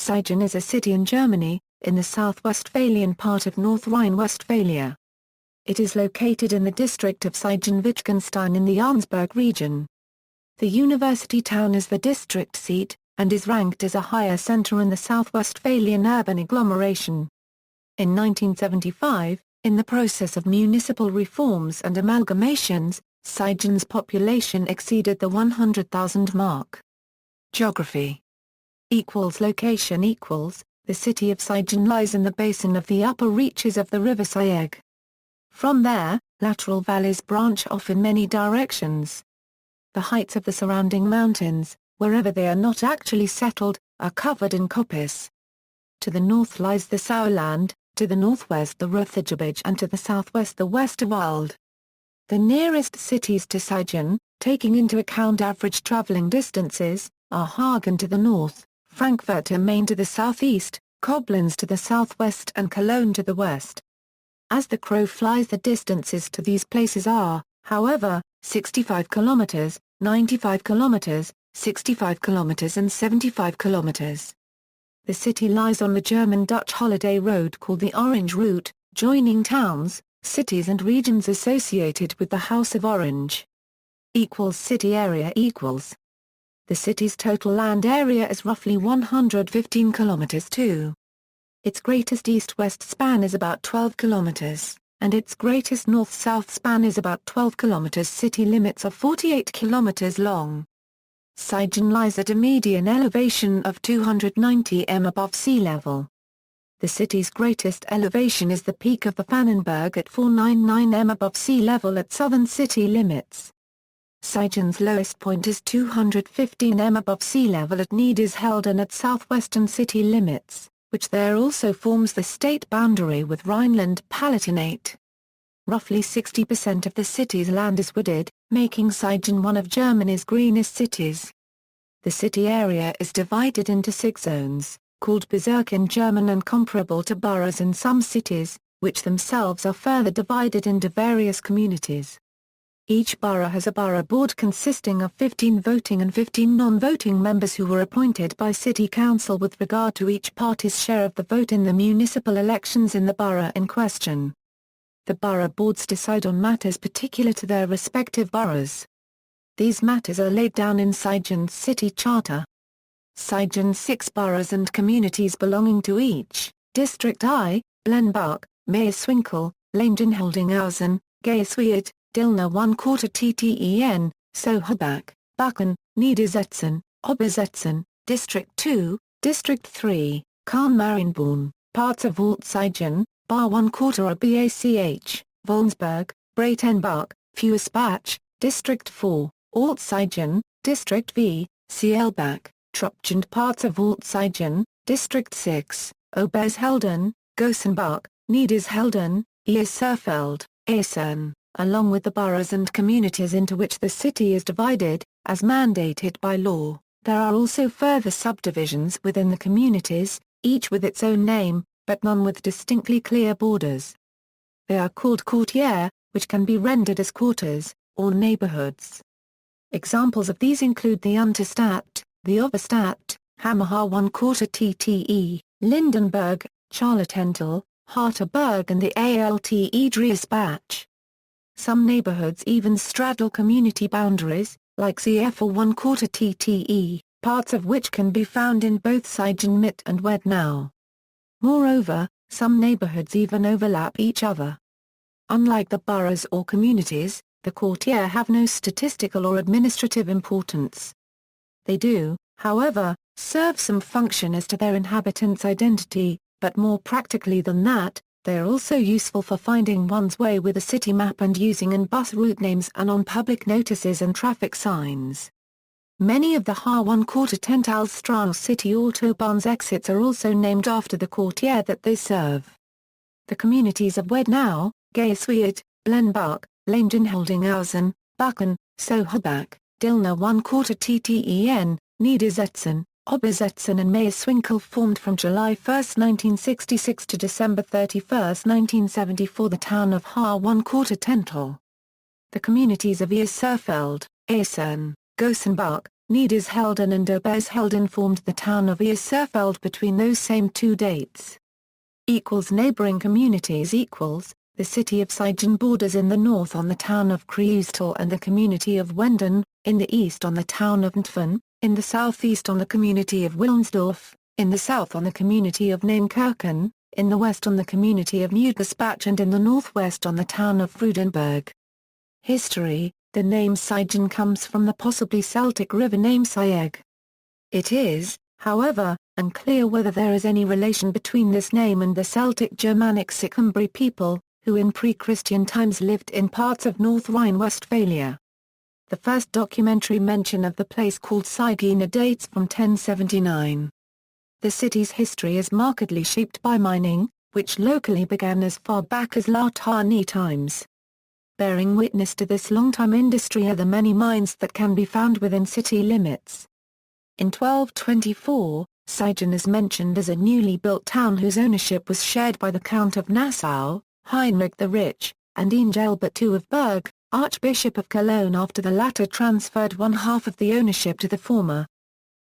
Siegen is a city in Germany, in the South Westphalian part of North Rhine-Westphalia. It is located in the district of Siegen-Wittgenstein in the Arnsberg region. The university town is the district seat, and is ranked as a higher centre in the South Westphalian urban agglomeration. In 1975, in the process of municipal reforms and amalgamations, Siegen's population exceeded the 100,000 mark. Geography. Location. The city of Siegen lies in the basin of the upper reaches of the river Sieg. From there, lateral valleys branch off in many directions. The heights of the surrounding mountains, wherever they are not actually settled, are covered in coppice. To the north lies the Sauerland, to the northwest the Attribution, and to the southwest the Westerwald. The nearest cities to Siegen, taking into account average traveling distances, are Hagen to the north, Frankfurt am Main to the southeast, Koblenz to the southwest and Cologne to the west. As the crow flies, the distances to these places are, however, 65 kilometers, 95 kilometers, 65 kilometers and 75 kilometers. The city lies on the German-Dutch holiday road called the Orange Route, joining towns, cities and regions associated with the House of Orange. City area. The city's total land area is roughly 115 kilometers (2). Its greatest east-west span is about 12 kilometers, and its greatest north-south span is about 12 kilometers. City limits are 48 kilometers long. Siegen lies at a median elevation of 290 m above sea level. The city's greatest elevation is the peak of the Pannenberg at 499 m above sea level at southern city limits. Siegen's lowest point is 215 m above sea level at Niedershelden at southwestern city limits, which there also forms the state boundary with Rhineland-Palatinate. Roughly 60% of the city's land is wooded, making Siegen one of Germany's greenest cities. The city area is divided into 6 zones, called Bezirke in German and comparable to boroughs in some cities, which themselves are further divided into various communities. Each borough has a borough board consisting of 15 voting and 15 non-voting members who were appointed by city council with regard to each party's share of the vote in the municipal elections in the borough in question. The borough boards decide on matters particular to their respective boroughs. These matters are laid down in Siegen's city charter. Siegen's 6 boroughs and communities belonging to each, District I, Blenbach, Meyerswinkel, Langenholdinghausen, Geisweid, Dillner 1/4 Tten, Soherbach, Backen, Niedersetzen, Obersetzen, District II, District III, Kahn-Marienborn, parts of Alt-Siegen, Bar 1/4 Bach, Wolnsberg, Breitenbach, Feuersbach, District IV, Alt-Siegen, District V, Cielbach, Trupch and parts of Alt-Siegen, District VI, Obershelden, Gossenbach, Niedershelden, Eserfeld, Essen, along with the boroughs and communities into which the city is divided, as mandated by law. There are also further subdivisions within the communities, each with its own name, but none with distinctly clear borders. They are called quartiere, which can be rendered as quarters, or neighborhoods. Examples of these include the Unterstadt, the Oberstadt, Hammerha 1/4 Tte, Lindenberg, Charlottental, Harterberg and the Alte Driesbach. Some neighborhoods even straddle community boundaries, like Ziefer 1/4 Tte, parts of which can be found in both Siegen Mitte and Wednau. Moreover, some neighborhoods even overlap each other. Unlike the boroughs or communities, the quartiere have no statistical or administrative importance. They do, however, serve some function as to their inhabitants' identity, but more practically than that, they are also useful for finding one's way with a city map and using in bus route names and on public notices and traffic signs. Many of the H1/4 Tentalstrasse city autobahns exits are also named after the quartiere that they serve. The communities of Wednau, Geisweid, Blenbach, Langenholdinghausen, Backen, Soherbach, Dillner 1/4 Tten, Niedersetzen, Obersetzen and Meyerswinkel formed from July 1, 1966 to December 31, 1974 the town of H1/4 Tental. The communities of Eserfeld, Essen, Gossenbach, Niedershelden and Obershelden formed the town of Eersefeld between those same two dates. Neighboring communities. The city of Siegen borders in the north on the town of Kreuztal and the community of Wenden, in the east on the town of Ntven, in the southeast on the community of Wilnsdorf, in the south on the community of Nijnkirchen, in the west on the community of Nieuwgespach and in the northwest on the town of Frudenberg. History. The name Siegen comes from the possibly Celtic river name Sieg. It is, however, unclear whether there is any relation between this name and the Celtic Germanic Sicumbri people, who in pre-Christian times lived in parts of North Rhine-Westphalia. The first documentary mention of the place called Siegen dates from 1079. The city's history is markedly shaped by mining, which locally began as far back as La Tani times. Bearing witness to this long-time industry are the many mines that can be found within city limits. In 1224, Siegen is mentioned as a newly built town whose ownership was shared by the Count of Nassau, Heinrich the Rich, and Ingelbert II of Berg, Archbishop of Cologne after the latter transferred one half of the ownership to the former.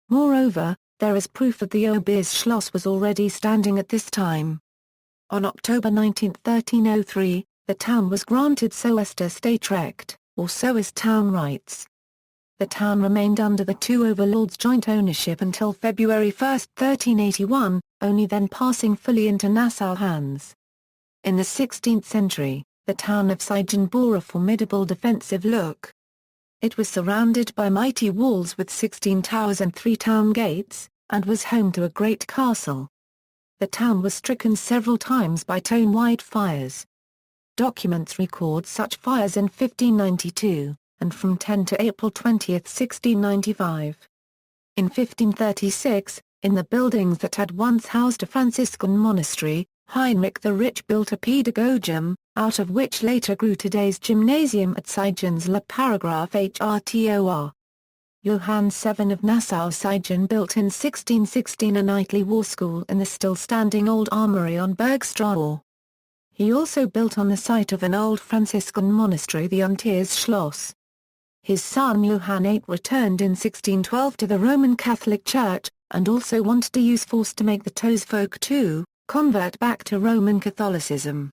Moreover, there is proof that the Ober's Schloss was already standing at this time. On October 19, 1303, the town was granted Soester Stadtrecht, or Soest town rights. The town remained under the two overlords' joint ownership until February 1, 1381, only then passing fully into Nassau hands. In the 16th century, the town of Siegen bore a formidable defensive look. It was surrounded by mighty walls with 16 towers and 3 town gates, and was home to a great castle. The town was stricken several times by town-wide fires. Documents record such fires in 1592, and from 10 to April 20, 1695. In 1536, in the buildings that had once housed a Franciscan monastery, Heinrich the Rich built a pedagogium, out of which later grew today's gymnasium at Siegen's La Paragraph Hrtor. Johann VII of Nassau-Siegen built in 1616 a knightly war school in the still-standing old armory on Bergstraße. He also built on the site of an old Franciscan monastery the Untiers Schloss. His son Johann VIII returned in 1612 to the Roman Catholic Church, and also wanted to use force to make the townsfolk too convert back to Roman Catholicism.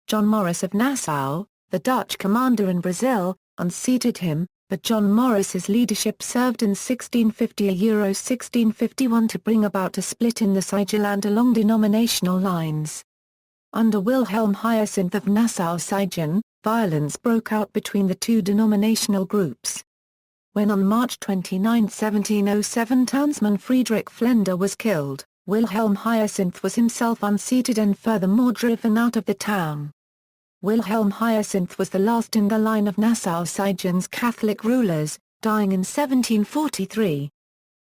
John Maurice of Nassau, the Dutch commander in Brazil, unseated him, but John Maurice's leadership served in 1650–1651 to bring about a split in the Siegerland along denominational lines. Under Wilhelm Hyacinth of Nassau-Siegen, violence broke out between the two denominational groups. When on March 29, 1707 townsman Friedrich Flender was killed, Wilhelm Hyacinth was himself unseated and furthermore driven out of the town. Wilhelm Hyacinth was the last in the line of Nassau-Siegen's Catholic rulers, dying in 1743.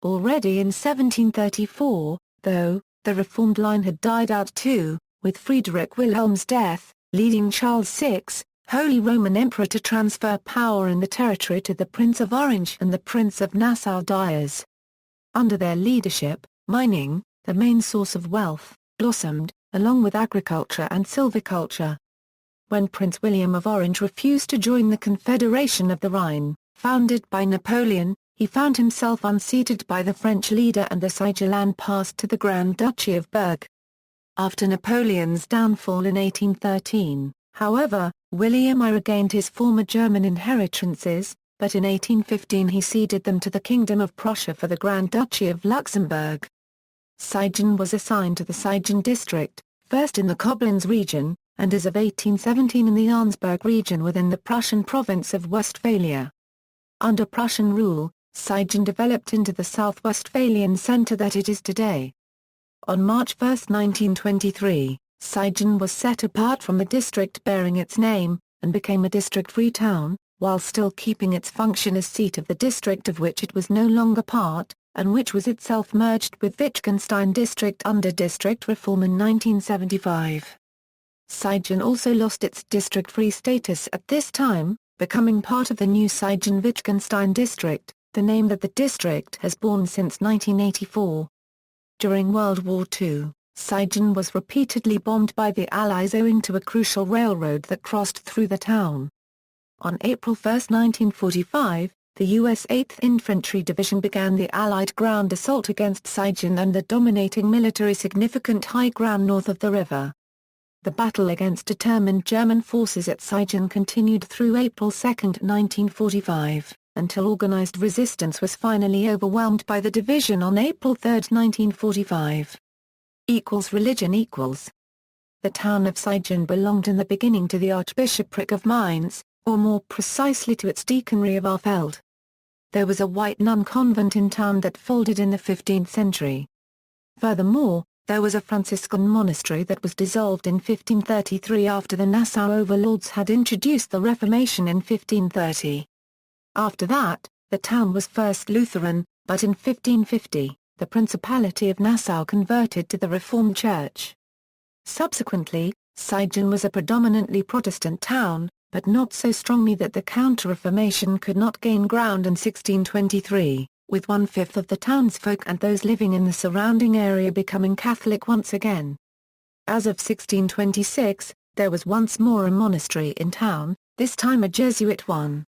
Already in 1734, though, the reformed line had died out too, with Friedrich Wilhelm's death, leading Charles VI, Holy Roman Emperor, to transfer power in the territory to the Prince of Orange and the Prince of Nassau-Diers. Under their leadership, mining, the main source of wealth, blossomed, along with agriculture and silviculture. When Prince William of Orange refused to join the Confederation of the Rhine, founded by Napoleon, he found himself unseated by the French leader and the Siegerland passed to the Grand Duchy of Berg. After Napoleon's downfall in 1813, however, William I regained his former German inheritances, but in 1815 he ceded them to the Kingdom of Prussia for the Grand Duchy of Luxembourg. Siegen was assigned to the Siegen district, first in the Koblenz region, and as of 1817 in the Arnsberg region within the Prussian province of Westphalia. Under Prussian rule, Siegen developed into the South Westphalian centre that it is today. On March 1, 1923, Siegen was set apart from the district bearing its name, and became a district-free town, while still keeping its function as seat of the district of which it was no longer part, and which was itself merged with Wittgenstein district under district reform in 1975. Siegen also lost its district-free status at this time, becoming part of the new Siegen-Wittgenstein district, the name that the district has borne since 1984. During World War II, Siegen was repeatedly bombed by the Allies owing to a crucial railroad that crossed through the town. On April 1, 1945, the U.S. 8th Infantry Division began the Allied ground assault against Siegen and the dominating military significant high ground north of the river. The battle against determined German forces at Siegen continued through April 2, 1945, until organized resistance was finally overwhelmed by the division on April 3, 1945. Religion. The town of Siegen belonged in the beginning to the Archbishopric of Mainz, or more precisely to its deaconry of Arfeld. There was a white nun convent in town that folded in the 15th century. Furthermore, there was a Franciscan monastery that was dissolved in 1533 after the Nassau overlords had introduced the Reformation in 1530. After that, the town was first Lutheran, but in 1550, the Principality of Nassau converted to the Reformed Church. Subsequently, Siegen was a predominantly Protestant town, but not so strongly that the Counter-Reformation could not gain ground in 1623, with 1/5 of the townsfolk and those living in the surrounding area becoming Catholic once again. As of 1626, there was once more a monastery in town, this time a Jesuit one.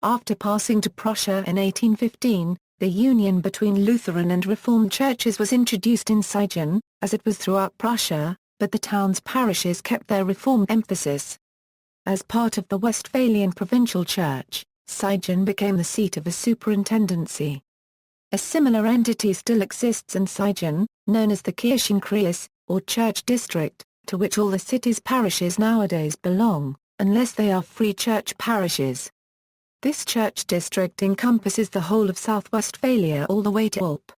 After passing to Prussia in 1815, the union between Lutheran and Reformed churches was introduced in Siegen, as it was throughout Prussia, but the town's parishes kept their Reformed emphasis. As part of the Westphalian Provincial Church, Siegen became the seat of a superintendency. A similar entity still exists in Siegen, known as the Kirchenkreis, or Church District, to which all the city's parishes nowadays belong, unless they are free church parishes. This church district encompasses the whole of South Westphalia all the way to Alp.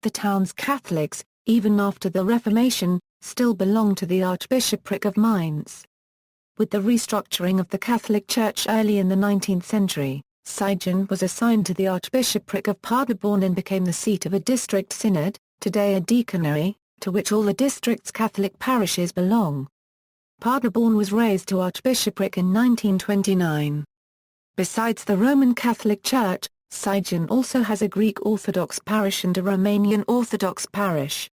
The town's Catholics, even after the Reformation, still belong to the Archbishopric of Mainz. With the restructuring of the Catholic Church early in the 19th century, Siegen was assigned to the Archbishopric of Paderborn and became the seat of a district synod, today a deaconry, to which all the district's Catholic parishes belong. Paderborn was raised to Archbishopric in 1929. Besides the Roman Catholic Church, Siegen also has a Greek Orthodox parish and a Romanian Orthodox parish.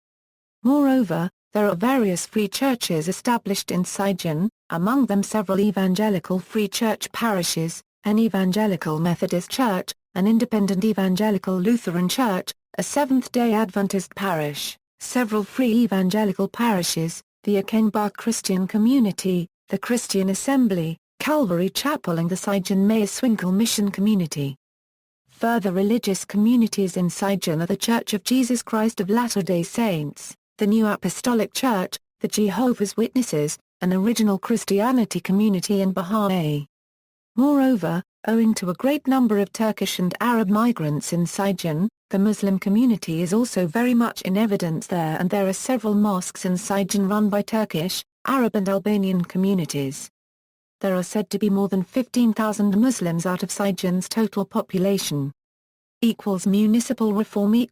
Moreover, there are various free churches established in Siegen, among them several evangelical free church parishes, an evangelical Methodist church, an independent evangelical Lutheran church, a Seventh-day Adventist parish, several free evangelical parishes, the Achenbach Christian Community, the Christian Assembly, Calvary Chapel and the Siegen-Mayerswinkel Mission Community. Further religious communities in Siegen are the Church of Jesus Christ of Latter-day Saints, the New Apostolic Church, the Jehovah's Witnesses, an Original Christianity community and Baha'i. Moreover, owing to a great number of Turkish and Arab migrants in Siegen, the Muslim community is also very much in evidence there and there are several mosques in Siegen run by Turkish, Arab and Albanian communities. There are said to be more than 15,000 Muslims out of Siegen's total population. Municipal reform.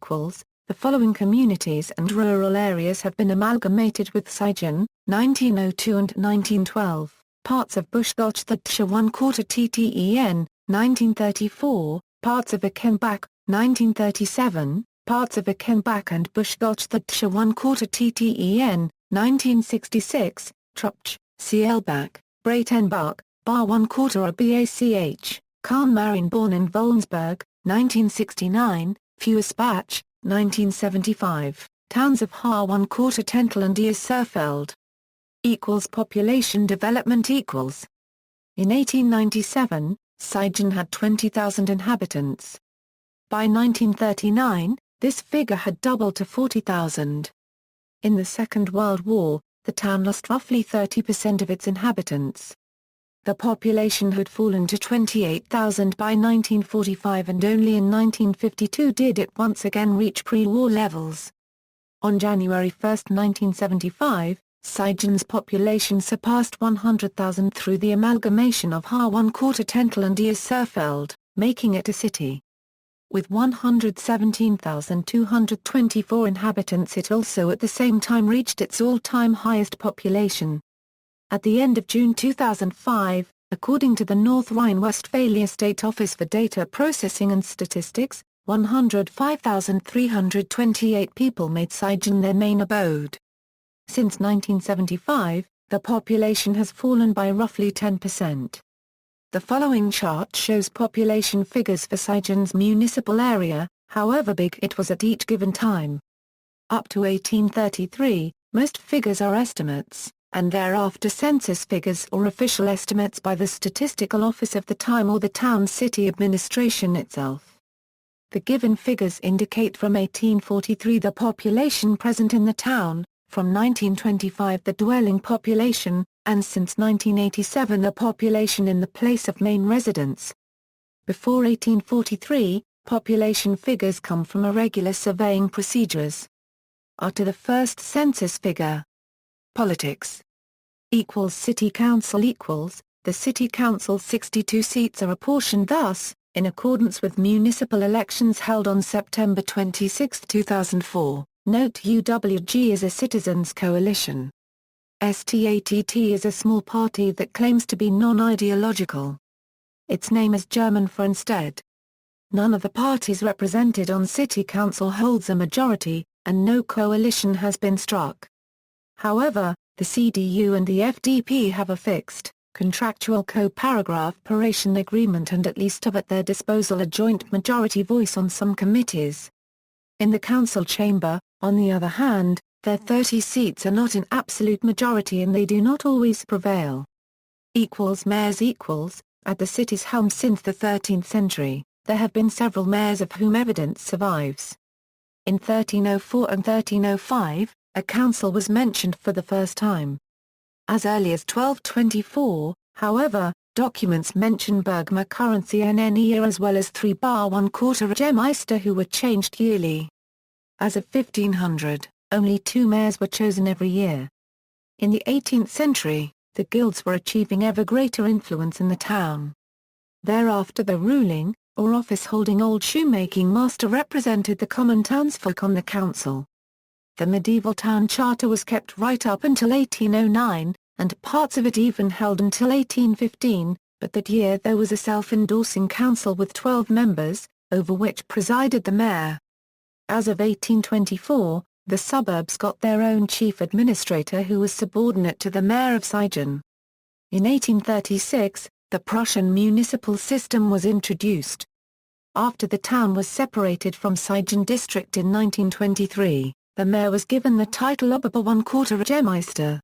The following communities and rural areas have been amalgamated with Siegen, 1902 and 1912, parts of Buschgottstadt 1/4 tten, 1934, parts of Achenbach, 1937, parts of Achenbach and Buschgottstadt 1/4 tten, 1966, Trupch, Cielbach, Breitenbach, Bar 1/4 Bach, Kahn-Marienborn and Wolnsberg, 1969, Feuersbach, 1975, towns of Haar 1/4 Tentel and Eiersurfeld. Population development. In 1897, Siegen had 20,000 inhabitants. By 1939, this figure had doubled to 40,000. In the Second World War, the town lost roughly 30% of its inhabitants. The population had fallen to 28,000 by 1945 and only in 1952 did it once again reach pre-war levels. On January 1, 1975, Siegen's population surpassed 100,000 through the amalgamation of Haar 1/4 Tentel and Eiersurfeld, making it a city. With 117,224 inhabitants, it also at the same time reached its all-time highest population. At the end of June 2005, according to the North Rhine-Westphalia State Office for Data Processing and Statistics, 105,328 people made Siegen their main abode. Since 1975, the population has fallen by roughly 10%. The following chart shows population figures for Siegen's municipal area, however big it was at each given time. Up to 1833, most figures are estimates, and thereafter census figures or official estimates by the Statistical Office of the time or the town-city administration itself. The given figures indicate from 1843 the population present in the town, from 1925 the dwelling population, and since 1987 the population in the place of main residence. Before 1843, population figures come from irregular surveying procedures. To the first census figure. Politics. City council the city council's 62 seats are apportioned thus, in accordance with municipal elections held on September 26, 2004. Note UWG is a citizens' coalition. STATT is a small party that claims to be non-ideological. Its name is German for instead. None of the parties represented on city council holds a majority, and no coalition has been struck. However, the CDU and the FDP have a fixed, contractual co-paragraph-paration agreement and at least have at their disposal a joint majority voice on some committees. In the council chamber, on the other hand, their 30 seats are not in absolute majority and they do not always prevail. Mayors at the city's helm since the 13th century, there have been several mayors of whom evidence survives. In 1304 and 1305, a council was mentioned for the first time. As early as 1224, however, documents mention Burgmer currency NNE as well as 3 bar 1/4 Regemeister who were changed yearly. As of 1500, only 2 mayors were chosen every year. In the 18th century, the guilds were achieving ever greater influence in the town. Thereafter the ruling, or office-holding old shoemaking master represented the common townsfolk on the council. The medieval town charter was kept right up until 1809, and parts of it even held until 1815, but that year there was a self-endorsing council with 12 members, over which presided the mayor. As of 1824, the suburbs got their own chief administrator who was subordinate to the mayor of Siegen. In 1836, the Prussian municipal system was introduced. After the town was separated from Siegen district in 1923, the mayor was given the title Oberbar 1/4 Regemeister.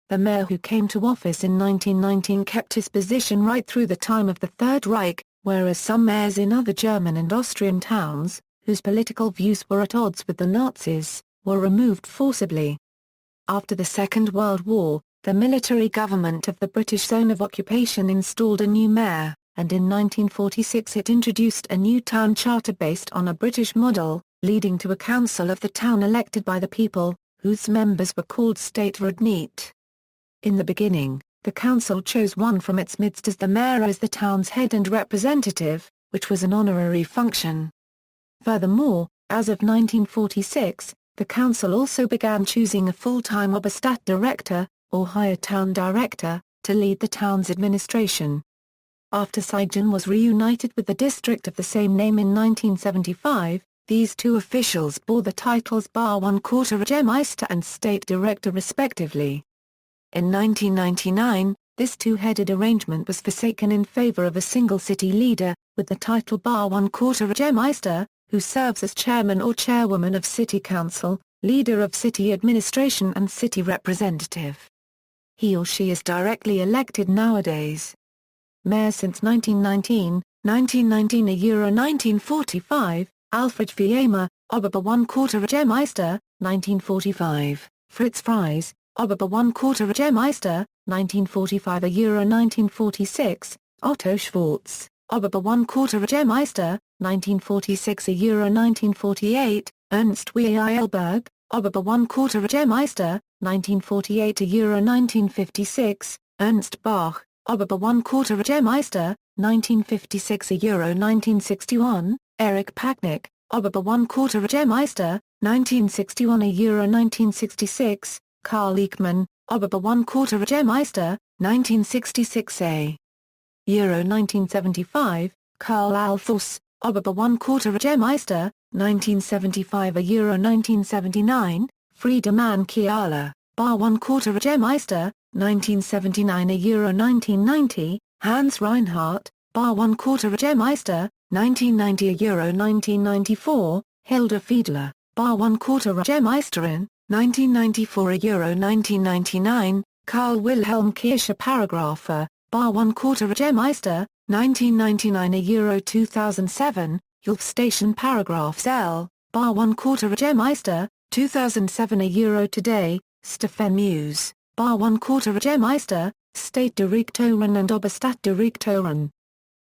The mayor who came to office in 1919 kept his position right through the time of the Third Reich, whereas some mayors in other German and Austrian towns, whose political views were at odds with the Nazis, were removed forcibly. After the Second World War, the military government of the British zone of occupation installed a new mayor, and in 1946 it introduced a new town charter based on a British model, leading to a council of the town elected by the people, whose members were called Stadträte. In the beginning, the council chose one from its midst as the mayor as the town's head and representative, which was an honorary function. Furthermore, as of 1946, the council also began choosing a full-time Oberstadt director, or higher town director, to lead the town's administration. After Siegen was reunited with the district of the same name in 1975, these two officials bore the titles Bar 1/4 Regemeister and State Director respectively. In 1999, this two-headed arrangement was forsaken in favor of a single city leader, with the title Bar 1/4 Regemeister, who serves as chairman or chairwoman of city council, leader of city administration and city representative. He or she is directly elected nowadays. Mayor since 1919, 1919 Euro 1945, Alfred Fiamer, Oberbar 1/4 Regemeister, 1945, Fritz Fries, Oberbar 1/4 Regemeister, 1945 Euro 1946, Otto Schwarz, Oberbar 1/4 Regemeister, 1946 Euro 1948, Ernst Weilberg, Oberbar 1/4 Regemeister, 1948 Euro 1956, Ernst Bach, Oberbar 1/4 Regemeister, 1956 Euro 1961, Erich Packnick, Oberbar 1/4 Regemeister, 1961 Euro 1966, Karl Eichmann, Oberbar 1/4 Regemeister, 1966 Euro 1975, Karl Althus, Oberbar 1/4 Regemeister, 1975 Euro 1979, Friedemann Kiala, Bar 1/4 Regemeister, 1979 Euro 1990, Hans Reinhardt, bar 1/4 Gemeister, 1990 Euro 1994, Hilda Fiedler, bar 1/4 Gemeisterin, 1994 Euro 1999, Karl Wilhelm Kircher Paragrapher, bar 1/4 Gemeister, 1999 Euro 2007, Yulf Station Paragraphs L, bar 1/4 Gemeister, 2007 Euro Today, Stefan Muse, bar 1/4 Gemeister, State Direktoren and Oberstadtdirektoren.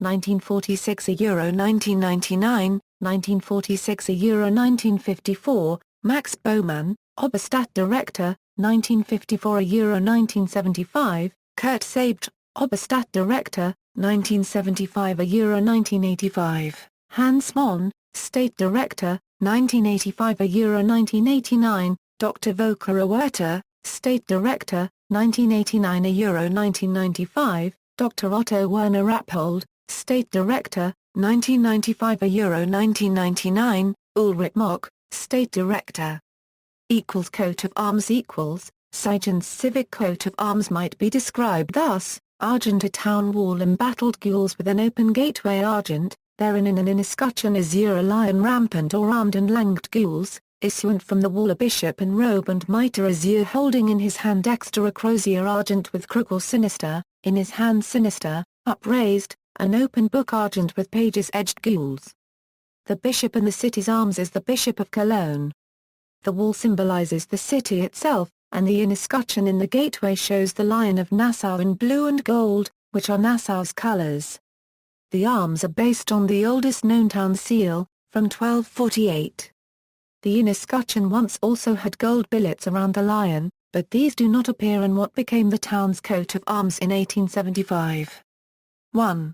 1946 Euro 1999, 1946 Euro 1954, Max Baumann, Oberstadtdirektor, 1954 Euro 1975, Kurt Sabt, Oberstadtdirektor, 1975 Euro 1985, Hans Mon, State Director, 1985 Euro 1989, Dr. Volker Oerter, State Director, 1989 Euro 1995, Dr. Otto Werner Rappold, State Director, 1995 Euro 1999, Ulrich Mock, State Director. Coat of arms equals, Siegen's civic coat of arms might be described thus: argent a town wall embattled gules with an open gateway argent, therein in an escutcheon azure a lion rampant or armed and langed gules, issuant from the wall a bishop in robe and mitre azure holding in his hand dexter a crozier argent with crook or sinister, in his hand sinister, upraised, an open book argent with pages edged gules. The bishop in the city's arms is the Bishop of Cologne. The wall symbolizes the city itself, and the escutcheon in the gateway shows the Lion of Nassau in blue and gold, which are Nassau's colors. The arms are based on the oldest known town seal, from 1248. The escutcheon once also had gold billets around the lion, but these do not appear in what became the town's coat of arms in 1875. 1.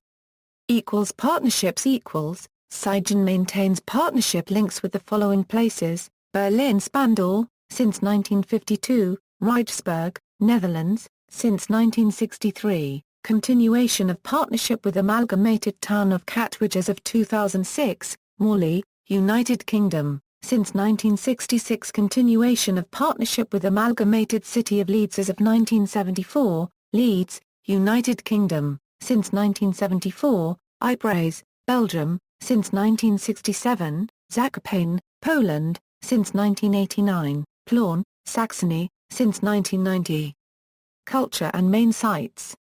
Partnerships equals, Siegen maintains partnership links with the following places: Berlin Spandau, since 1952, Rijsberg, Netherlands, since 1963, continuation of partnership with amalgamated town of Katwijk as of 2006, Morley, United Kingdom, since 1966, continuation of partnership with amalgamated city of Leeds as of 1974, Leeds, United Kingdom, since 1974, Ypres, Belgium, since 1967, Zakopane, Poland, since 1989, Plauen, Saxony, since 1990. Culture and main sites.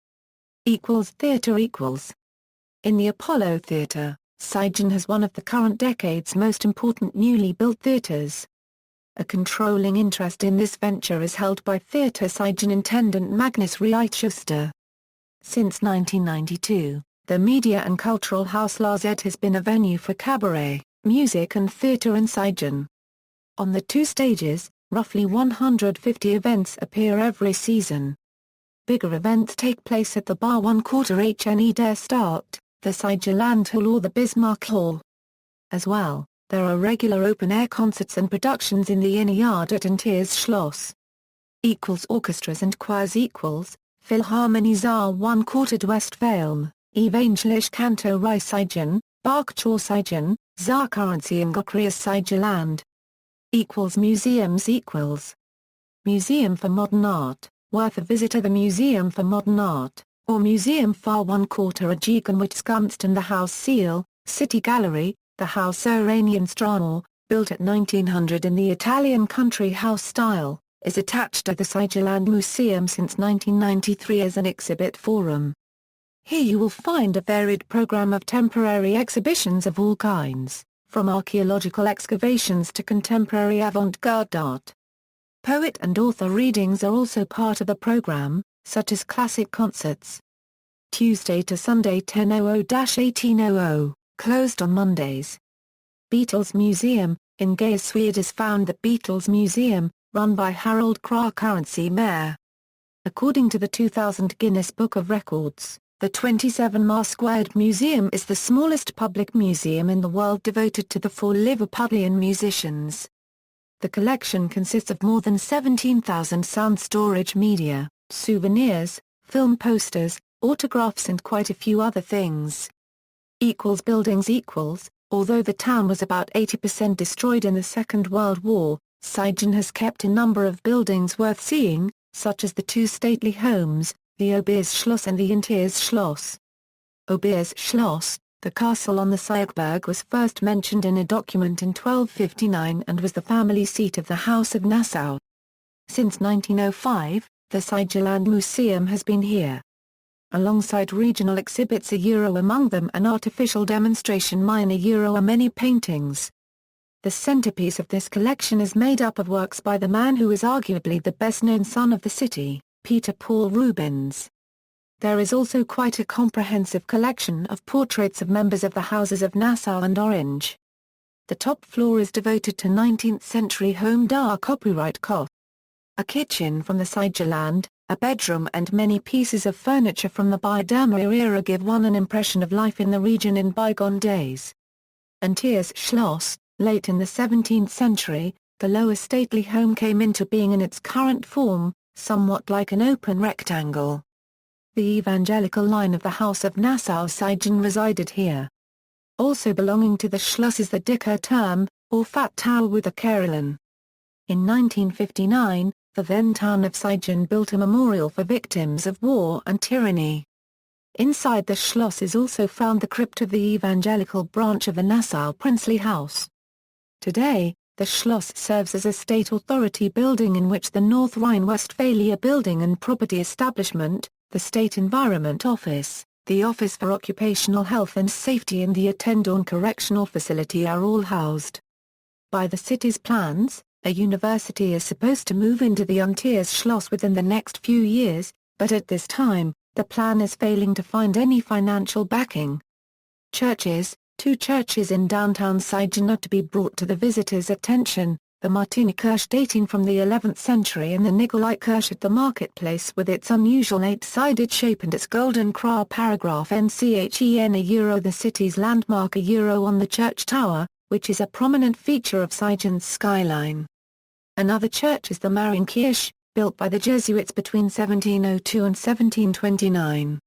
Theatre equals. In the Apollo Theatre, Siegen has one of the current decade's most important newly built theatres. A controlling interest in this venture is held by Theatre Siegen intendant Magnus Reitschuster. Since 1992, the Media and Cultural House La Z has been a venue for cabaret, music and theatre in Siegen. On the two stages, roughly 150 events appear every season. Bigger events take place at the Bar 1/4 HNE Der Start, the Siegerland Hall or the Bismarck Hall. As well, there are regular open-air concerts and productions in the inner yard at Antier's Schloss. Orchestras and choirs equals, Philharmonie Saar 1/4 Westphalia, Evangelisch Canto Rei Siegen, Bachchor Siegen, Saar Currency and Gokrias Siegerland. Museums equals. Museum for Modern Art, worth a visit to the Museum for Modern Art, or Museum für 1/4 Siegen-Wittgenstein. The House Seal, City Gallery, the House Oranienstrano, built at 1900 in the Italian country house style, is attached to the Siegerland Museum since 1993 as an exhibit forum. Here you will find a varied program of temporary exhibitions of all kinds, from archaeological excavations to contemporary avant-garde art. Poet and author readings are also part of the program, such as classic concerts. Tuesday to Sunday 10:00–18:00, closed on Mondays. Beatles Museum, in Gaiesweerd is found the Beatles Museum, run by Harold Krah Currency Mayor. According to the 2000 Guinness Book of Records, the 27-Mar² Museum is the smallest public museum in the world devoted to the four Liverpudlian musicians. The collection consists of more than 17,000 sound storage media, souvenirs, film posters, autographs and quite a few other things. Buildings equals, although the town was about 80% destroyed in the Second World War, Siegen has kept a number of buildings worth seeing, such as the two stately homes, the Obersschloss and the Unterschloss. Obersschloss, the castle on the Siegberg, was first mentioned in a document in 1259 and was the family seat of the House of Nassau. Since 1905, the Siegerland Museum has been here. Alongside regional exhibits, among them an artificial demonstration mine, many paintings. The centerpiece of this collection is made up of works by the man who is arguably the best-known son of the city, Peter Paul Rubens. There is also quite a comprehensive collection of portraits of members of the houses of Nassau and Orange. The top floor is devoted to 19th-century home decor, copyright Koch. A kitchen from the Siegerland, a bedroom and many pieces of furniture from the Biedermeier era give one an impression of life in the region in bygone days. Unterschloss, late in the 17th century, the lower stately home came into being in its current form, somewhat like an open rectangle. The evangelical line of the House of Nassau-Siegen resided here. Also belonging to the Schloss is the Dicker Turm, or Fat Tower with a carillon. In 1959, the then town of Siegen built a memorial for victims of war and tyranny. Inside the Schloss is also found the crypt of the evangelical branch of the Nassau princely house. Today, the Schloss serves as a state authority building in which the North Rhine-Westphalia Building and Property Establishment, the State Environment Office, the Office for Occupational Health and Safety and the Attendorn Correctional Facility are all housed. By the city's plans, a university is supposed to move into the Unterschloss within the next few years, but at this time, the plan is failing to find any financial backing. Churches, 2 churches in downtown Siegen are to be brought to the visitors' attention, the Martinikirche dating from the 11th century and the Nikolaikirche at the marketplace with its unusual 8-sided shape and its golden cross paragraph NCHEN the city's landmark on the church tower, which is a prominent feature of Siegen's skyline. Another church is the Marienkirche, built by the Jesuits between 1702 and 1729.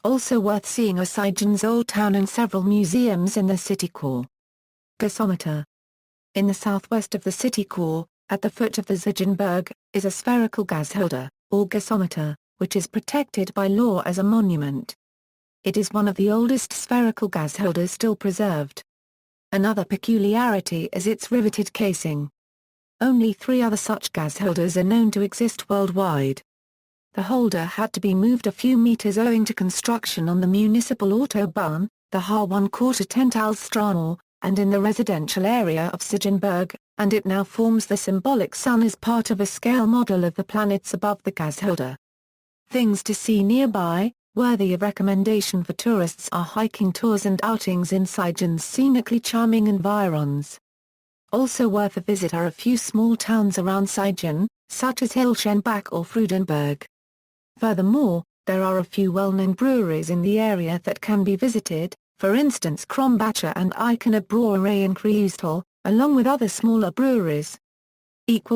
Also worth seeing are Siegen's Old Town and several museums in the city core. Gasometer. In the southwest of the city core, at the foot of the Siegen-Berg, is a spherical gasholder, or gasometer, which is protected by law as a monument. It is one of the oldest spherical gasholders still preserved. Another peculiarity is its riveted casing. Only 3 other such gasholders are known to exist worldwide. The holder had to be moved a few meters owing to construction on the Municipal Autobahn, the H1/4 and in the residential area of Siegen-Berg, and it now forms the symbolic sun as part of a scale model of the planets above the gasholder. Things to see nearby, worthy of recommendation for tourists, are hiking tours and outings in Siegen's scenically charming environs. Also worth a visit are a few small towns around Siegen, such as Hilschenbach or Freudenberg. Furthermore, there are a few well-known breweries in the area that can be visited, for instance Krombacher and Eichener Brauerei in Kreuztal, along with other smaller breweries.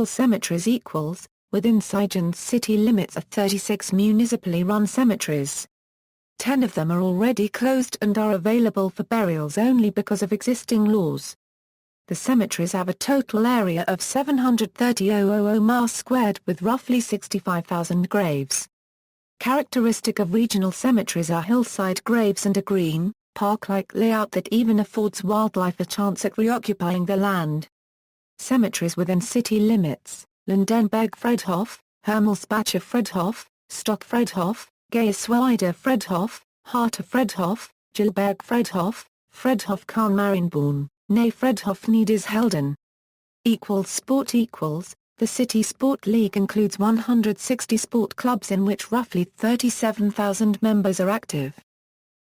Cemeteries within Siegen's city limits are 36 municipally run cemeteries. 10 of them are already closed and are available for burials only because of existing laws. The cemeteries have a total area of 730,000 miles squared with roughly 65,000 graves. Characteristic of regional cemeteries are hillside graves and a green, park-like layout that even affords wildlife a chance at reoccupying the land. Cemeteries within city limits: Lindenberg Friedhof, Hermelsbacher Friedhof, Stock Friedhof, Geisweider Friedhof, Harter Friedhof, Gilberg Friedhof, Friedhof Kahn-Marienborn, Ney Friedhof Niedershelden. Sport. The City Sport League includes 160 sport clubs in which roughly 37,000 members are active.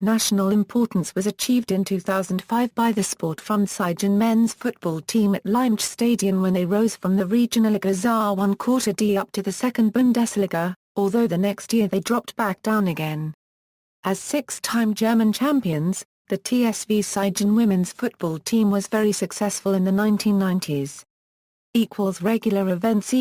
National importance was achieved in 2005 by the Sportfreund Siegen men's football team at Limes Stadion when they rose from the Regionalliga Saar 1/4 D up to the 2nd Bundesliga, although the next year they dropped back down again. As 6-time German champions, the TSV Siegen women's football team was very successful in the 1990s. Regular events.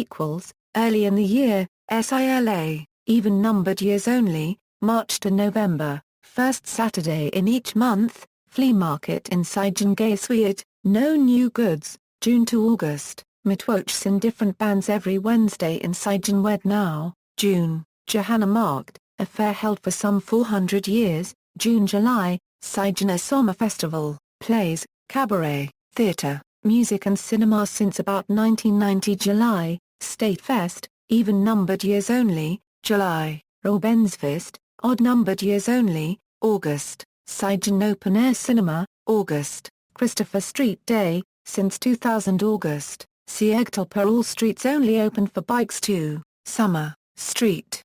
Early in the year, SILA, even-numbered years only, March to November, first Saturday in each month, flea market in Siegen Geiswied, no new goods, June to August, Mitwochs in different bands every Wednesday in Siegen Wednau, June, Johanna Markt, a fair held for some 400 years, June-July, Siegener Sommer Festival, plays, cabaret, theatre, music and cinema since about 1990 July, Statefest, even-numbered years only, July, Robensfest, odd-numbered years only, August, Siegen Open Air Cinema, August, Christopher Street Day, since 2000 August, Siegtopper All Streets only open for bikes too, Summer, Street.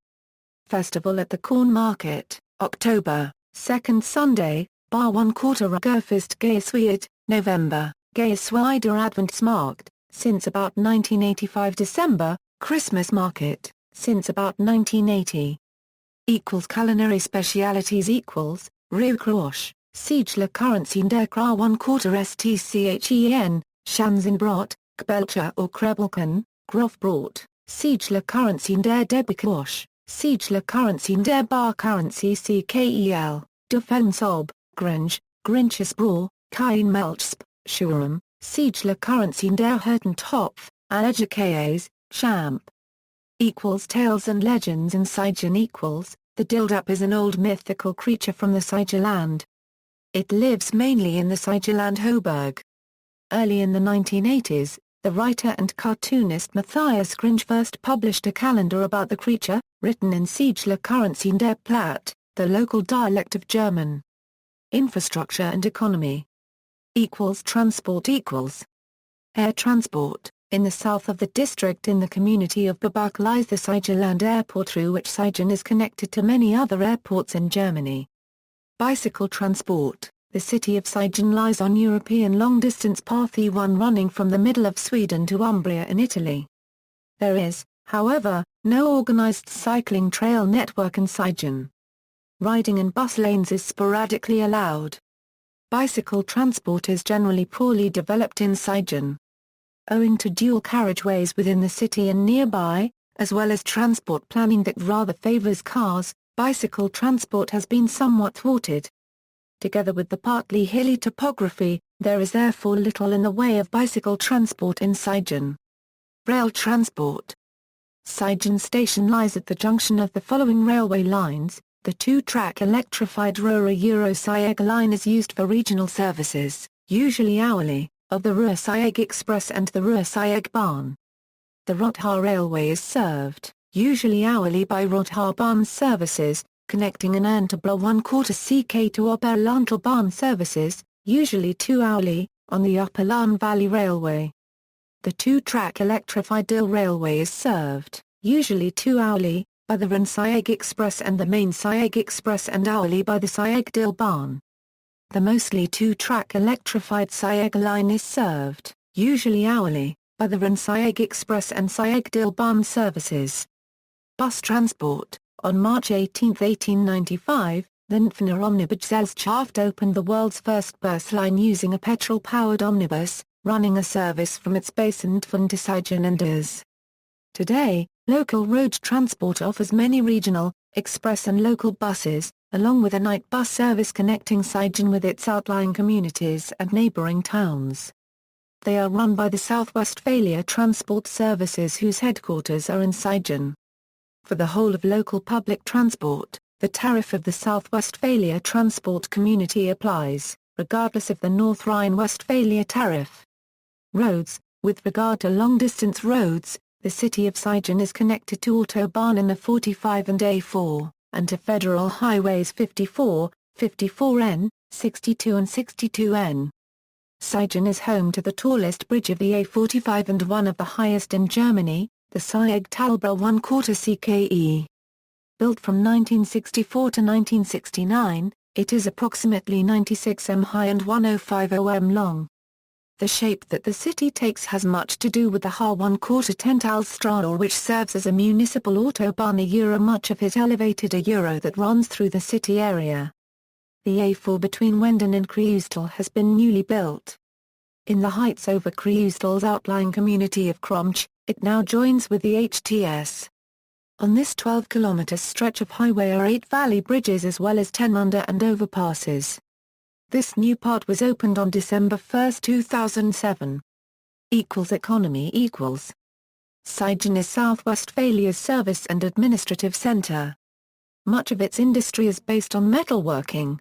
Festival at the Corn Market, October, second Sunday, Bar 1/4 Ruggerfest Geeswied, November, Geeswieder Adventsmarkt, since about 1985 December, Christmas Market, since about 1980. Culinary specialities Rauchrosch, Siegler Currency der Kra 1/4 Stchen, Schanzenbrot, Kbelcher or Krebelken, Grofbrot, Siegler Currency der Debikosch, Siegler Currency der Bar Currency Ckel, Dufelnsob, Grinch, Grinches Braw, Kein Melchsp, Schurum, Siegler Currency der Hurtentopf, Allergicaes, Champ. Tales and legends in Siegen The Dildup is an old mythical creature from the Siegerland. It lives mainly in the Siegerland Hoburg. Early in the 1980s, the writer and cartoonist Matthias Grinch first published a calendar about the creature, written in Siegler Currency der Platt, the local dialect of German. Infrastructure and economy. Transport Air transport. In the south of the district in the community of Babach lies the Siegerland Airport through which Siegen is connected to many other airports in Germany. Bicycle transport. The city of Siegen lies on European long-distance path E1 running from the middle of Sweden to Umbria in Italy. There is, however, no organized cycling trail network in Siegen. Riding in bus lanes is sporadically allowed. Bicycle transport is generally poorly developed in Siegen. Owing to dual carriageways within the city and nearby, as well as transport planning that rather favors cars, bicycle transport has been somewhat thwarted. Together with the partly hilly topography, there is therefore little in the way of bicycle transport in Siegen. Rail transport. Siegen station lies at the junction of the following railway lines. The two-track electrified Ruhr-Euro-Sieg line is used for regional services, usually hourly, of the Ruhr-Sieg Express and the Ruhr-Sieg Bahn. The Rothaar Railway is served, usually hourly by Rothaar Bahn services, connecting an Erntabla 1/4 CK to Oberlandl Bahn services, usually 2 hourly, on the Upper Lahn Valley Railway. The two-track electrified Dill Railway is served, usually 2 hourly, by the Rhine-Sieg Express and the Main Sieg Express and hourly by the Sieg Dill Bahn. The mostly two-track electrified Sieg line is served, usually hourly, by the Rhine-Sieg Express and Sieg Dill Bahn services. Bus transport. On March 18, 1895, the Nfner Omnibusgesellschaft opened the world's first bus line using a petrol-powered omnibus, running a service from its base in Nfn to Siegen and Urs. Today, local road transport offers many regional, express and local buses, along with a night bus service connecting Siegen with its outlying communities and neighboring towns. They are run by the South Westphalia Transport Services whose headquarters are in Siegen. For the whole of local public transport, the tariff of the South Westphalia Transport Community applies, regardless of the North Rhine-Westphalia tariff. Roads. With regard to long-distance roads, the city of Siegen is connected to Autobahn in the 45 and A4, and to federal highways 54, 54N, 62 and 62N. Siegen is home to the tallest bridge of the A45 and one of the highest in Germany, the Sieg-Talbra 1/4 CKE. Built from 1964 to 1969, it is approximately 96 m high and 1050 m long. The shape that the city takes has much to do with the Haar 1/4 Tentalstraße, which serves as a municipal autobahn. Much of it elevated that runs through the city area. The A4 between Wenden and Kreuztal has been newly built. In the heights over Kreuztal's outlying community of Kromch, it now joins with the HTS. On this 12-kilometer stretch of highway are 8 valley bridges as well as 10 under and overpasses. This new part was opened on December 1, 2007. Economy. Siegen is South Westphalia's service and administrative center. much of its industry is based on metalworking.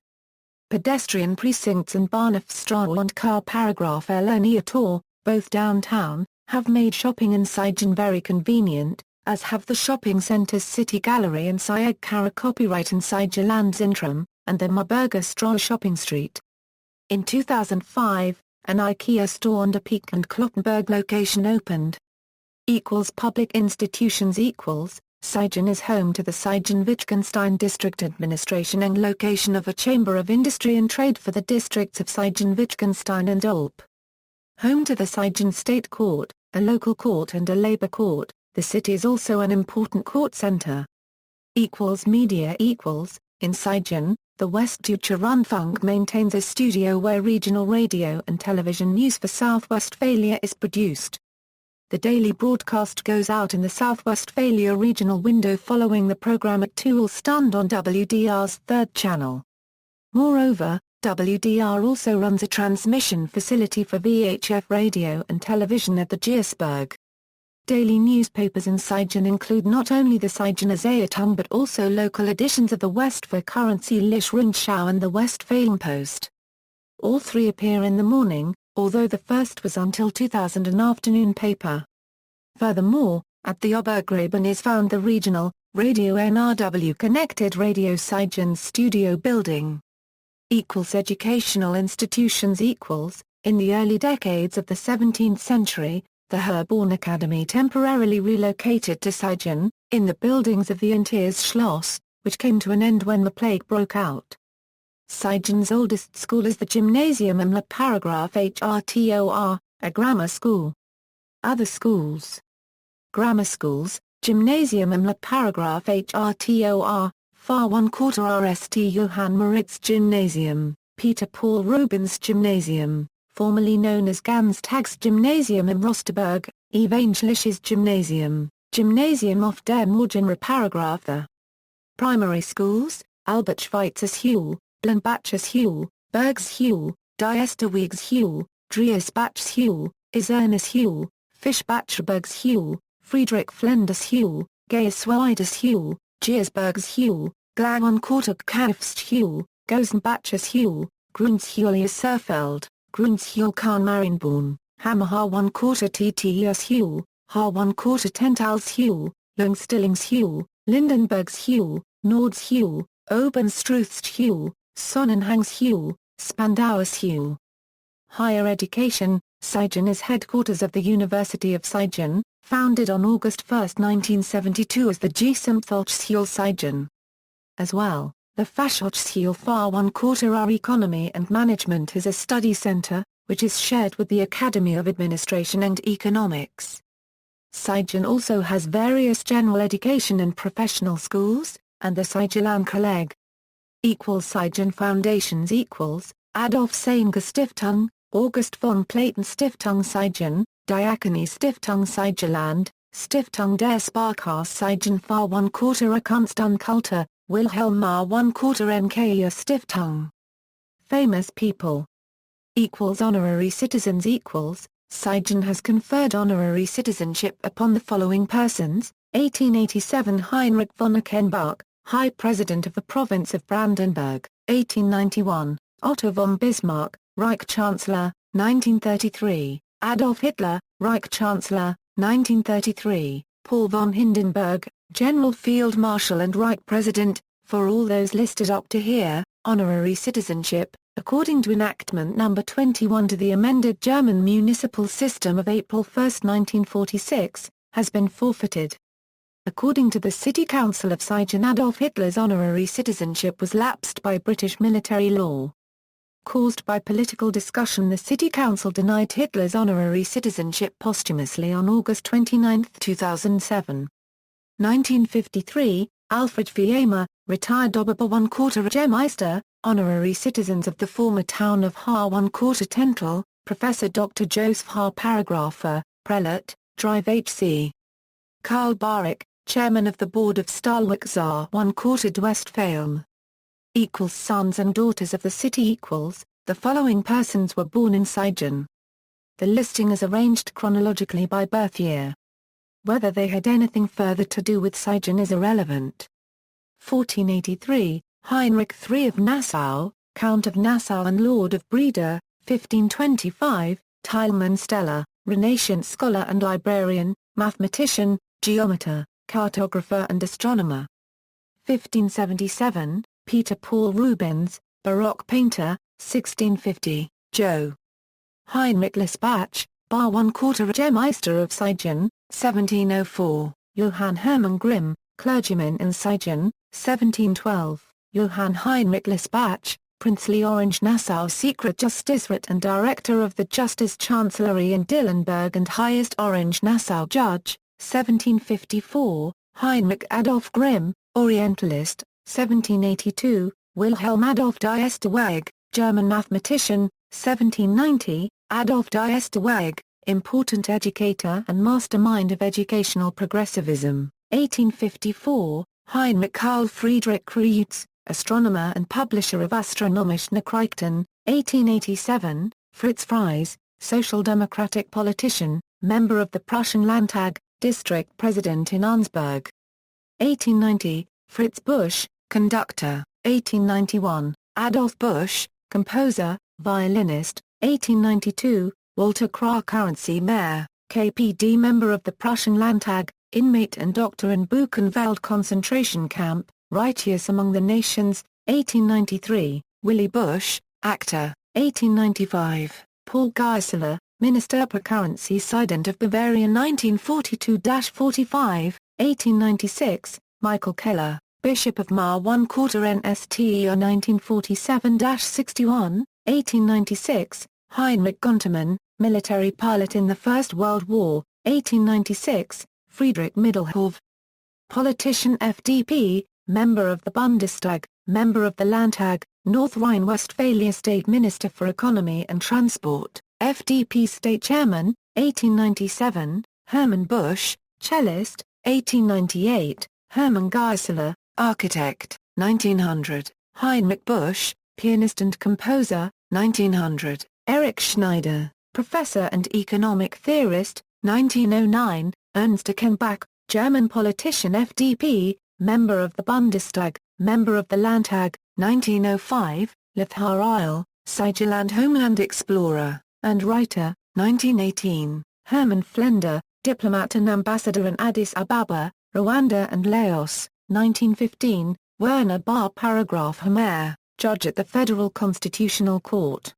Pedestrian precincts in Bahnhofstraße and Car Paragraph Elenia Tor, both downtown, have made shopping in Siegen very convenient, as have the shopping centre's City Gallery and Sieg Kara Copyright and Siegerlandszentrum, and the Marburger Straße shopping street. In 2005, an IKEA store on the Peak and Kloppenburg location opened. Public institutions Siegen is home to the Siegen-Wittgenstein District Administration and location of a Chamber of Industry and Trade for the districts of Siegen-Wittgenstein and Olpe. Home to the Siegen State Court, a local court and a labor court, the city is also an important court center. Media In Siegen, the Westdeutscher Rundfunk maintains a studio where regional radio and television news for South Westphalia is produced. The daily broadcast goes out in the South Westphalia regional window following the program at 2 Stund on WDR's third channel. Moreover, WDR also runs a transmission facility for VHF radio and television at the Giersberg. Daily newspapers in Siegen include not only the Siegener Zeitung but also local editions of the Westverkurrency Rundschau and the Westfalen Post. All three appear in the morning, although the first was until 2000 an afternoon paper. Furthermore, at the Obergraben is found the regional, Radio NRW connected Radio Siegen's studio building. Educational institutions In the early decades of the 17th century, the Herborn Academy temporarily relocated to Siegen, in the buildings of the Intiers Schloss, which came to an end when the plague broke out. Siegen's oldest school is the Gymnasium im Paragraph HRTOR, a grammar school. Other schools. Grammar schools, Gymnasium im Paragraph HRTOR, Far 1/4 RST Johann Moritz Gymnasium, Peter Paul Rubens Gymnasium, formerly known as Ganztags Gymnasium im Rosterberg, Evangelisches Gymnasium, Gymnasium auf der Morgenre Paragraph. The primary schools, Albert Schweitzer Schule, Blenbachers Schule, Bergs Schule, Diesterwegs Schule, Driesbachs Schule, Isernes Schule, Fischbacherbergs Schule, Friedrich Flenders Schule, Geisweides Schule, Giersbergs Schule, Glangenkortag Kaufs Schule, Gosenbachers Schule, Grundschule Surfeld, Grundschule Kahn Marienborn, Hammer H1/4 TTS Schule, H1/4 Tentals Schule, Lungstillings Schule, Lindenbergs Schule, Nords Schule, Obenstruths Schule, Sonnenhangs Schule, Spandauer Schule. Higher education, Siegen is headquarters of the University of Siegen, founded on August 1, 1972 as the Gesamthochschule Siegen. As well, the Fachhochschule Far 1/4 Economy and Management is a study center, which is shared with the Academy of Administration and Economics. Siegen also has various general education and professional schools, and the Siegerland Kolleg. Siegen Foundations Adolf Seninger Stiftung, August von Platen Stiftung Siegen, Diakonie Stiftung Siegerland, Stiftung der Sparkasse Siegen Far 1/4 Kunstkultur, Wilhelm Mar 1/4 NKA Stiftung. Famous people. Honorary citizens Siegen has conferred honorary citizenship upon the following persons: 1887 Heinrich von Eckenbach, High President of the Province of Brandenburg, 1891, Otto von Bismarck, Reich Chancellor, 1933, Adolf Hitler, Reich Chancellor, 1933, Paul von Hindenburg, General Field Marshal and Reich President. For all those listed up to here, honorary citizenship, according to Enactment No. 21 to the amended German municipal system of April 1, 1946, has been forfeited. According to the City Council of Siegen, Adolf Hitler's honorary citizenship was lapsed by British military law. Caused by political discussion, the City Council denied Hitler's honorary citizenship posthumously on August 29, 2007. 1953, Alfred Fiamer, retired Oberber 1/4 Gemeister, honorary citizens of the former town of Haar 1/4 Tentel, Professor Dr. Joseph Haar Paragrapher, Prelate, Drive HC. Karl Baruch, Chairman of the Board of Stahlwerk 1/4 Westphalen. Sons and daughters of the city The following persons were born in Siegen. The listing is arranged chronologically by birth year. Whether they had anything further to do with Siegen is irrelevant. 1483, Heinrich III of Nassau, Count of Nassau and Lord of Breda, 1525, Tilman Steller, Renaissance scholar and librarian, mathematician, geometer, cartographer and astronomer. 1577, Peter Paul Rubens, Baroque painter, 1650, Joe. Heinrich Lesbach, Bar 1/4 Regiemeister of Siegen, 1704, Johann Hermann Grimm, clergyman in Siegen, 1712, Johann Heinrich Lesbach, Princely Orange Nassau Secret Justiciate and Director of the Justice Chancellery in Dillenburg and Highest Orange Nassau Judge, 1754, Heinrich Adolf Grimm, Orientalist, 1782, Wilhelm Adolf Diesterweg, German mathematician, 1790, Adolf Diesterweg, important educator and mastermind of educational progressivism, 1854, Heinrich Karl Friedrich Kreutz, astronomer and publisher of Astronomische Nachrichten, 1887, Fritz Fries, social democratic politician, member of the Prussian Landtag, district president in Arnsberg. 1890, Fritz Busch, conductor, 1891, Adolf Busch, composer, violinist, 1892, Walter Krah currency mayor, KPD member of the Prussian Landtag, inmate and doctor in Buchenwald concentration camp, Righteous Among the Nations, 1893, Willy Busch, actor, 1895, Paul Geisler, Minister per Currency Sident of Bavaria 1942-45, 1896, Michael Keller, Bishop of Mar 1/4 NSTER 1947-61, 1896, Heinrich Guntermann, military pilot in the First World War, 1896, Friedrich Middelhoff. Politician FDP, member of the Bundestag, member of the Landtag, North Rhine-Westphalia State Minister for Economy and Transport, FDP State Chairman, 1897, Hermann Busch, cellist, 1898, Hermann Geisler, architect, 1900, Heinrich Busch, pianist and composer, 1900, Erich Schneider, professor and economic theorist, 1909, Ernst Achenbach, German politician FDP, member of the Bundestag, member of the Landtag, 1905, Lothar Eil, Siegerland homeland explorer, and writer, 1918, Hermann Flender, diplomat and ambassador in Addis Ababa, Rwanda and Laos, 1915, Werner Bar Paragraph Homer, judge at the Federal Constitutional Court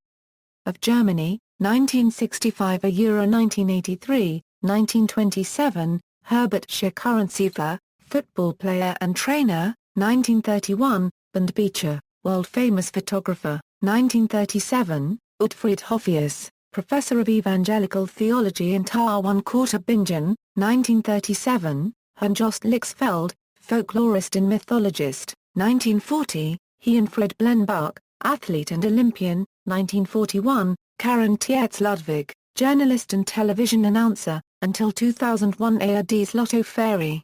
of Germany, 1965 1983, 1927, Herbert Schickerentsiefer, football player and trainer, 1931, Bernd Beecher, world-famous photographer, 1937, Ottfried Hoffius, professor of evangelical theology in Tar 1/4 Bingen, 1937, Hans-Jost Lixfeld, folklorist and mythologist, 1940, Heinfried Blenbach, athlete and Olympian, 1941, Karen Tietz Ludwig, journalist and television announcer, until 2001 ARD's Lotto Fairy.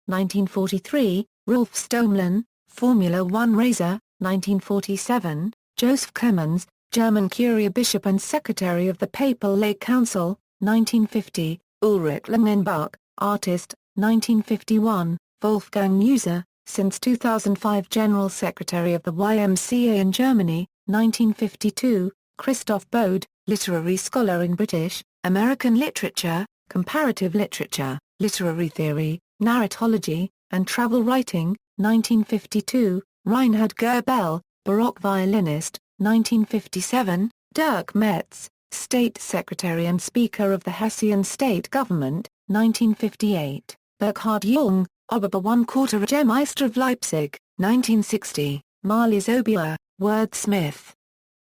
1943, Rolf Stommlen, Formula One racer, 1947, Joseph Clemens, German Curia Bishop and Secretary of the Papal Lake Council, 1950, Ulrich Langenbach, artist, 1951, Wolfgang Muser, since 2005 General Secretary of the YMCA in Germany, 1952, Christoph Bode, literary scholar in British, American literature, comparative literature, literary theory, narratology, and travel writing, 1952, Reinhard Goebel, Baroque violinist, 1957, Dirk Metz, State Secretary and Speaker of the Hessian State Government, 1958, Burkhard Jung, Oberba 1/4 Regiemeister of Leipzig, 1960, Marlies Obier, wordsmith.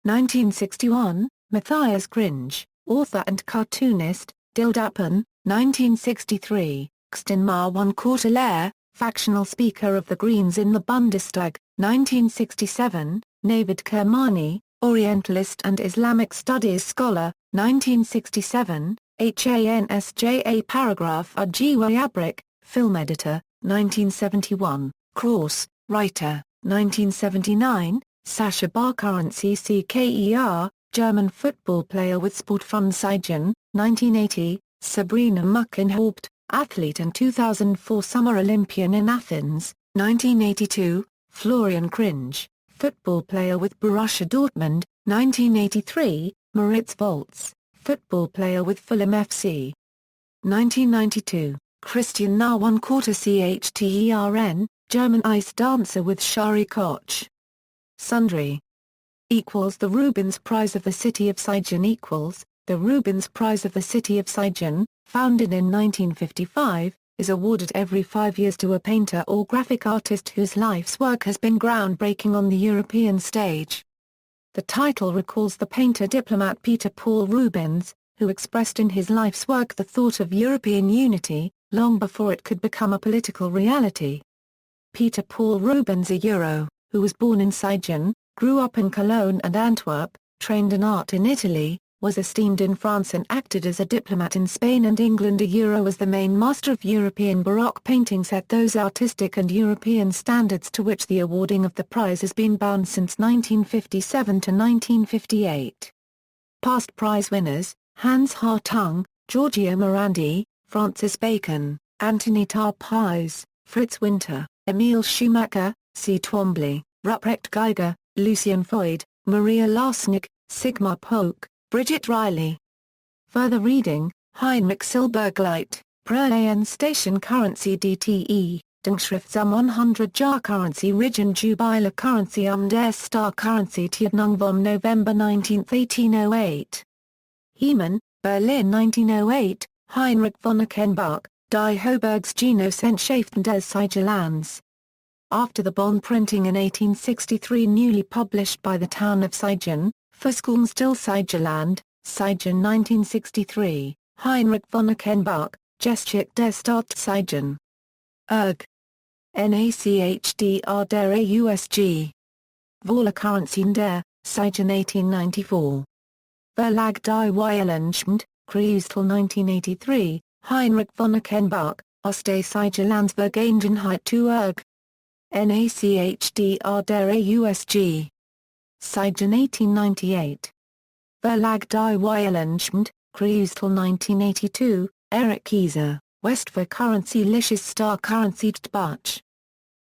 1961, Matthias Gringe, author and cartoonist, Dildappen, 1963, Xtinmar 1/4 Lehr, factional Speaker of the Greens in the Bundestag, 1967, Navid Kermani, Orientalist and Islamic Studies scholar, 1967, Hansja Paragraph Arjiwa Yabrik, film editor, 1971, Krauss, writer, 1979, Sascha Barkarency CKER, German football player with Sportfreund Siegen, 1980, Sabrina Muckenhaupt, athlete and 2004 Summer Olympian in Athens, 1982, Florian Kringe, football player with Borussia Dortmund. 1983, Moritz Volz, football player with Fulham FC. 1992, Christian Naumann Chtern, German ice dancer with Shari Koch. Sundry. The Rubens Prize of the City of Siegen. The Rubens Prize of the City of Siegen, founded in 1955, is awarded every 5 years to a painter or graphic artist whose life's work has been groundbreaking on the European stage. The title recalls the painter-diplomat Peter Paul Rubens, who expressed in his life's work the thought of European unity, long before it could become a political reality. Peter Paul Rubens, who was born in Siegen, grew up in Cologne and Antwerp, trained in art in Italy, was esteemed in France and acted as a diplomat in Spain and England. As the main master of European Baroque painting set those artistic and European standards to which the awarding of the prize has been bound since 1957 to 1958. Past prize winners: Hans Hartung, Giorgio Morandi, Francis Bacon, Anthony Tarpais, Fritz Winter, Emile Schumacher, C. Twombly, Ruprecht Geiger, Lucien Freud, Maria Larsnick, Sigmar Polk, Bridget Riley. Further reading: Heinrich Silbergleit, Praen Station Currency DTE, Denkschrift zum 100-Jahr Currency Region Jubiler Currency der Star Currency Tierdnung vom November 19, 1808. Heeman, Berlin 1908, Heinrich von Eckenbach, Die Hochbergsgenussenschaften des Siegerlands. After the bond printing in 1863 newly published by the town of Siegen, Fuskulmstil Siegerland, Siegen 1963, Heinrich von Eckenbach, Geschichte des Stadt Siegen. Erg. NACHDR der AUSG. Volle Currency der, Siegen 1894. Verlag die Weilenschmid, Kreuztal 1983, Heinrich von Eckenbach, Aus des Siegerlands Vergangenheit zu Erg. NACHDR der AUSG. Siegen 1898. Verlag die Weilenschmid, Kreuztal 1982, Erich Kieser, Westphal Currency Liches Star Currency Dbach.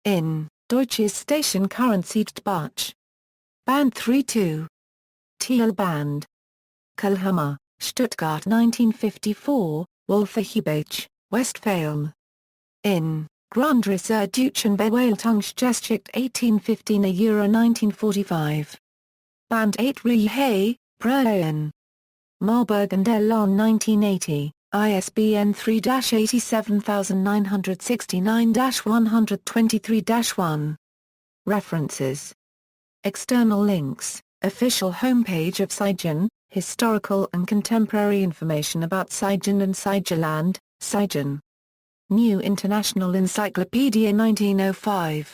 In, Deutsches Station Currency Dbach. Band 32. Thiel Band. Kalhammer, Stuttgart 1954, Wolfachubach, Westphal. In, Grundreserdution Bewaltungsgeschichte 1815 Euro 1945. Band 8 Rehe, Praen. Marburg and Elan 1980, ISBN 3-87969-123-1. References. External links: official homepage of Siegen, historical and contemporary information about Siegen and Siegerland, Siegen. New International Encyclopedia 1905.